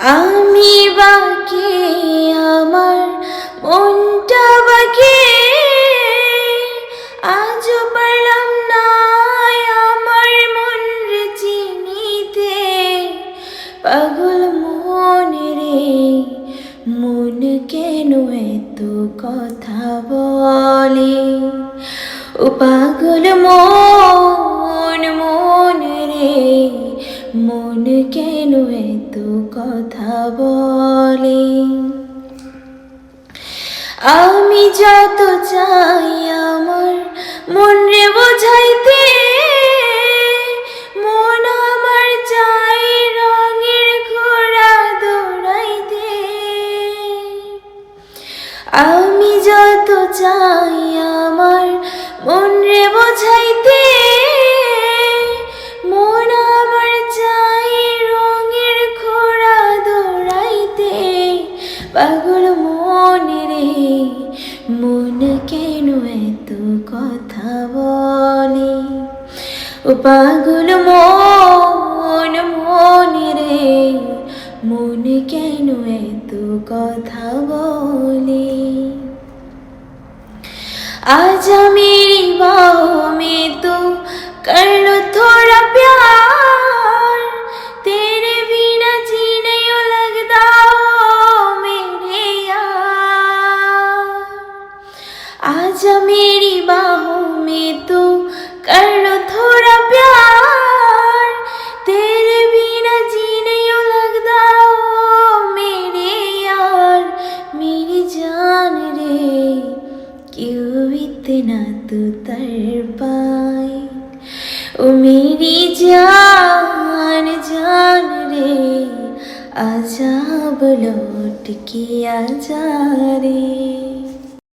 আমি বাকি আমার মনটা বাকি, আজ পারলাম না আমার মন রে চিনিতে। পাগল মন রে মন কেন এত কথা বলে, ও পাগল মন মন রে মন কেন এত কথা বলে। আমি যত চাই আমার মন রে বোঝাইতে, মন আমার চাই রঙের ঘোড়া দৌড়াইতে। আমি যত চাই আমার মন রে বোঝাইতে, মন আমার চাই রঙের ঘোড়া দৌড়াইতে। পাগল মন রে মন কেন এত কথা বলে, ও পাগল মন মন রে মন কেন এত কথা বলে। आजा मेरी बाहों में तो कर लो थोड़ा प्यार, तेरे बिना जी नहीं लगता ओ मेरे यार। आजा मेरी बाहों में तो कर लो थोड़ा प्यार, तेरे बिना जी नहीं लगता ओ मेरे यार। मेरी जान रे क्यों इतना तू तड़पाए, ओ मेरी जान जान रे आजा अब लौट के आजा रे।